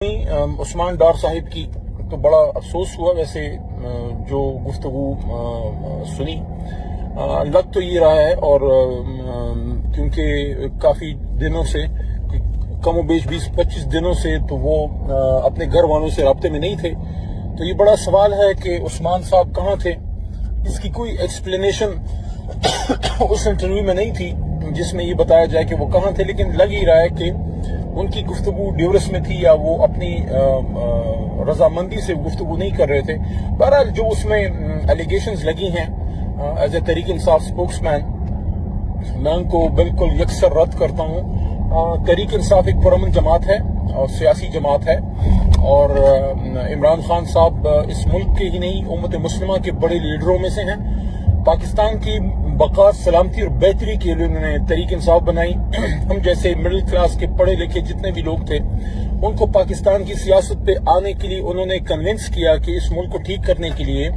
عثمان ڈار صاحب کی تو بڑا افسوس ہوا ویسے جو گفتگو سنی لگ تو یہ رہا ہے اور کیونکہ کافی دنوں سے کم و بیش 20-25 دنوں سے تو وہ اپنے گھر والوں سے رابطے میں نہیں تھے، تو یہ بڑا سوال ہے کہ عثمان صاحب کہاں تھے۔ اس کی کوئی ایکسپلینیشن اس انٹرویو میں نہیں تھی جس میں یہ بتایا جائے کہ وہ کہاں تھے، لیکن لگ ہی رہا ہے کہ ان کی گفتگو ڈیورس میں تھی یا وہ اپنی رضامندی سے گفتگو نہیں کر رہے تھے۔ بہرحال جو اس میں الیگیشنز لگی ہیں as a Tehreek Insaf spokes مین، میں ان کو بالکل یکسر رد کرتا ہوں۔ تحریک انصاف ایک پرامن جماعت ہے اور سیاسی جماعت ہے، اور عمران خان صاحب اس ملک کے ہی نہیں امت مسلمہ کے بڑے لیڈروں میں سے ہیں۔ پاکستان کی بقا، سلامتی اور بہتری کے لیے انہوں نے تحریک انصاف بنائی۔ ہم جیسے مڈل کلاس کے پڑھے لکھے جتنے بھی لوگ تھے ان کو پاکستان کی سیاست پہ آنے کے لیے انہوں نے کنونس کیا کہ اس ملک کو ٹھیک کرنے کے لیے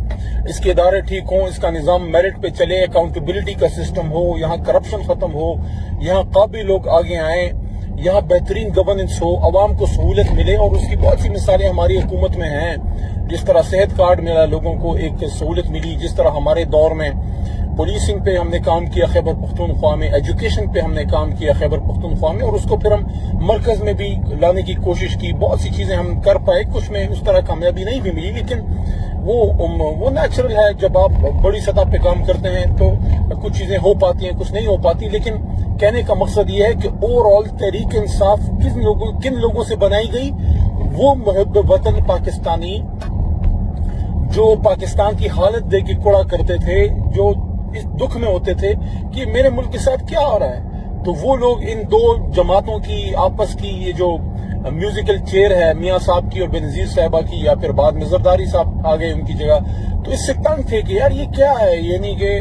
اس کے ادارے ٹھیک ہوں، اس کا نظام میرٹ پہ چلے، اکاؤنٹیبلٹی کا سسٹم ہو، یہاں کرپشن ختم ہو، یہاں قابل لوگ آگے آئیں، یہاں بہترین گورننس ہو، عوام کو سہولت ملے۔ اور اس کی بہت سی مثالیں ہماری حکومت میں ہیں، جس طرح صحت کارڈ ملا، لوگوں کو ایک سہولت ملی، جس طرح ہمارے دور میں پولیسنگ پہ ہم نے کام کیا خیبر پختونخوا میں، ایجوکیشن پہ ہم نے کام کیا خیبر پختونخوا میں، اور اس کو پھر ہم مرکز میں بھی لانے کی کوشش کی۔ بہت سی چیزیں ہم کر پائے، کچھ میں اس طرح کامیابی نہیں بھی ملی، لیکن وہ نیچرل ہے۔ جب آپ بڑی سطح پہ کام کرتے ہیں تو کچھ چیزیں ہو پاتی ہیں، کچھ نہیں ہو پاتی، لیکن کہنے کا مقصد یہ ہے کہ اوور آل تحریک انصاف کن لوگوں سے بنائی گئی؟ وہ محب وطن پاکستانی جو پاکستان کی حالت دیکھ کے کوڑا کرتے تھے، جو اس دکھ میں ہوتے تھے کہ میرے ملک کے ساتھ کیا ہو رہا ہے۔ تو وہ لوگ ان دو جماعتوں کی آپس کی یہ جو میوزیکل چیئر ہے میاں صاحب کی اور بینظیر صاحبہ کی، یا پھر بعد میں زرداری صاحب آ گئے ان کی جگہ، تو اس سے تنگ تھے کہ یار یہ کیا ہے، یعنی کہ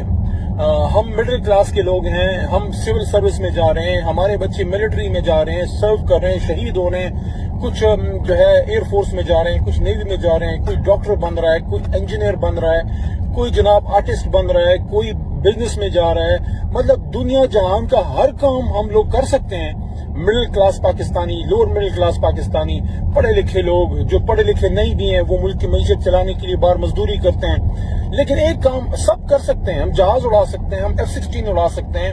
ہم مڈل کلاس کے لوگ ہیں، ہم سول سروس میں جا رہے ہیں، ہمارے بچے ملٹری میں جا رہے ہیں، سرو کر رہے ہیں، شہید ہو رہے ہیں، کچھ جو ہے ایئر فورس میں جا رہے ہیں، کچھ نیوی میں جا رہے ہیں، کوئی ڈاکٹر بن رہا ہے، کوئی انجینئر بن رہا ہے، کوئی جناب آرٹسٹ بن رہا ہے، کوئی بزنس میں جا رہا ہے۔ مطلب دنیا جہان کا ہر کام ہم لوگ کر سکتے ہیں۔ Middle class Pakistani, lower middle class Pakistani, پڑھے لکھے لوگ، جو پڑھے لکھے نہیں بھی ہیں، وہ ملک کی معیشت چلانے کے لیے بار مزدوری کرتے ہیں، لیکن ایک کام سب کر سکتے ہیں۔ ہم جہاز اڑا سکتے ہیں، ہم F-16 اڑا سکتے ہیں،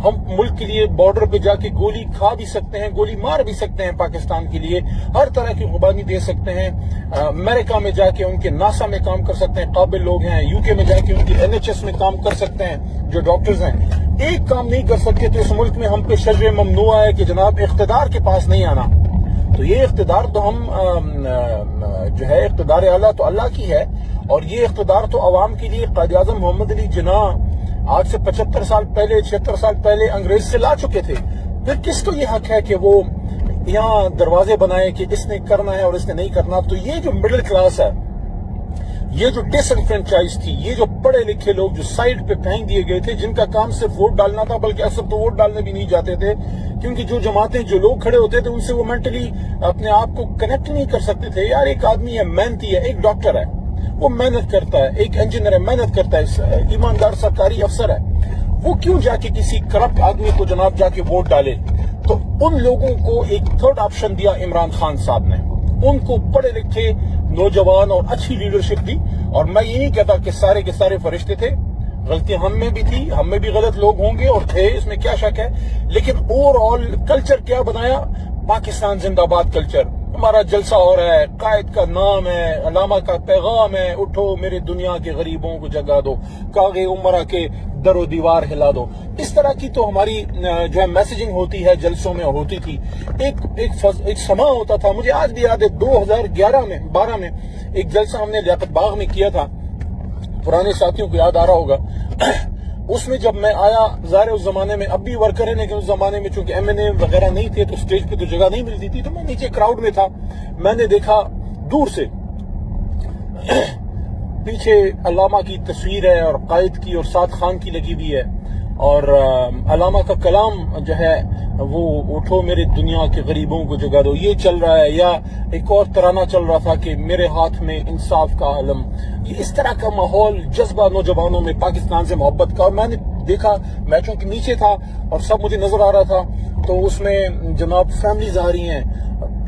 ہم ملک کے لیے بارڈر پہ جا کے گولی کھا بھی سکتے ہیں، گولی مار بھی سکتے ہیں پاکستان کے لیے، ہر طرح کی قربانی دے سکتے ہیں۔ امریکہ میں جا کے ان کے ناسا میں کام کر سکتے ہیں، قابل لوگ ہیں، UK میں جا کے ان کی NHS میں کام کر سکتے ہیں جو ڈاکٹرز ہیں۔ ایک کام نہیں کر سکتے تو اس ملک میں ہم پہ شرع ممنوع ہے کہ جناب اقتدار کے پاس نہیں آنا۔ تو یہ اقتدار تو ہم جو ہے اقتدار اعلیٰ تو اللہ کی ہے، اور یہ اقتدار تو عوام کے لیے قائد اعظم محمد علی جناح آج سے 75 سال پہلے، 76 سال پہلے انگریز سے لا چکے تھے۔ پھر کس کو یہ حق ہے کہ وہ یہاں دروازے بنائے کہ اس نے کرنا ہے اور اس نے نہیں کرنا؟ تو یہ جو مڈل کلاس ہے، یہ جو ڈس انفرینچائز تھی، یہ جو پڑھے لکھے لوگ جو سائڈ پہ پھینک دیے گئے تھے، جن کا کام صرف ووٹ ڈالنا تھا، بلکہ اکثر تو ووٹ ڈالنے بھی نہیں جاتے تھے، کیونکہ جو جماعتیں جو لوگ کھڑے ہوتے تھے ان سے وہ مینٹلی اپنے آپ کو کنیکٹ نہیں کر سکتے تھے۔ یار ایک آدمی ہے، محنتی ہے، ایک ڈاکٹر ہے، وہ محنت کرتا ہے، ایک انجینئر ہے، محنت کرتا ہے، ایماندار سرکاری افسر ہے، وہ کیوں جا کے کسی کرپٹ آدمی کو جناب جا کے ووٹ ڈالے؟ تو ان لوگوں کو ایک تھرڈ آپشن دیا عمران خان صاحب نے، ان کو پڑھے لکھے نوجوان اور اچھی لیڈرشپ دی۔ اور میں یہ نہیں کہتا کہ سارے کے سارے فرشتے تھے، غلطیاں ہم میں بھی تھی، ہم میں بھی غلط لوگ ہوں گے اور تھے، اس میں کیا شک ہے، لیکن اوور آل کلچر کیا بنایا؟ پاکستان زندہ باد کلچر۔ ہمارا جلسہ ہو رہا ہے، قائد کا نام ہے، علامہ کا پیغام ہے، اٹھو میرے دنیا کے غریبوں کو جگا دو، کاغے عمرہ کے در و دیوار ہلا دو۔ اس طرح کی تو ہماری جو ہے میسیجنگ ہوتی ہے، جلسوں میں ہوتی تھی۔ ایک سما ہوتا تھا، مجھے آج بھی یاد ہے 2012 میں ایک جلسہ ہم نے لیاقت باغ میں کیا تھا، پرانے ساتھیوں کو یاد آ رہا ہوگا۔ اس میں جب میں آیا، ظاہر اس زمانے میں اب بھی ورکر ہے، لیکن اس زمانے میں چونکہ MNA وغیرہ نہیں تھے تو سٹیج پہ تو جگہ نہیں ملتی تھی، تو میں نیچے کراؤڈ میں تھا۔ میں نے دیکھا دور سے پیچھے علامہ کی تصویر ہے اور قائد کی اور سعد خان کی لگی ہوئی ہے، اور علامہ کا کلام جو ہے وہ اٹھو میرے دنیا کے غریبوں کو جگا دو، یہ چل رہا ہے، یا ایک اور ترانہ چل رہا تھا کہ میرے ہاتھ میں انصاف کا علم۔ یہ اس طرح کا ماحول، جذبہ نوجوانوں میں پاکستان سے محبت کا۔ اور میں نے دیکھا، میں چونکہ نیچے تھا اور سب مجھے نظر آ رہا تھا، تو اس میں جناب فیملیز آ رہی ہیں،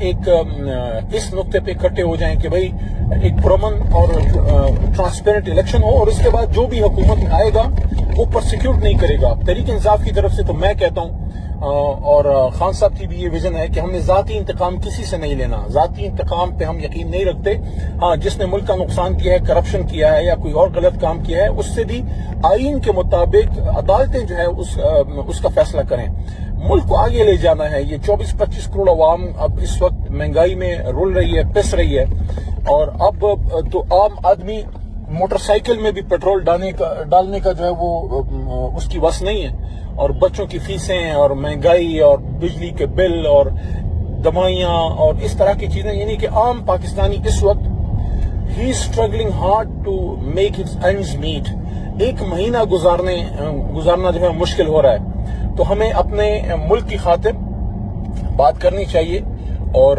ایک اس نقطے پہ اکٹھے ہو جائیں کہ بھئی ایک پرامن اور ٹرانسپیرنٹ الیکشن ہو، اور اس کے بعد جو بھی حکومت میں آئے گا وہ پرسیکیوٹ نہیں کرے گا، تحریک انصاف کی طرف سے تو میں کہتا ہوں اور خان صاحب کی بھی یہ ویژن ہے کہ ہم نے ذاتی انتقام کسی سے نہیں لینا، ذاتی انتقام پہ ہم یقین نہیں رکھتے۔ ہاں، جس نے ملک کا نقصان کیا ہے، کرپشن کیا ہے یا کوئی اور غلط کام کیا ہے، اس سے بھی آئین کے مطابق عدالتیں جو ہے اس کا فیصلہ کریں۔ ملک کو آگے لے جانا ہے۔ یہ 24-25 کروڑ عوام اب اس وقت مہنگائی میں رول رہی ہے، پس رہی ہے، اور اب تو عام آدمی موٹر سائیکل میں بھی پیٹرول ڈالنے کا جو ہے وہ اس کی وس نہیں ہے، اور بچوں کی فیسیں اور مہنگائی اور بجلی کے بل اور دوائیاں اور اس طرح کی چیزیں، یعنی کہ عام پاکستانی اس وقت ہی struggling hard to make its ends meet. ایک مہینہ گزارنا جو ہے مشکل ہو رہا ہے، تو ہمیں اپنے ملک کی خاطر بات کرنی چاہیے اور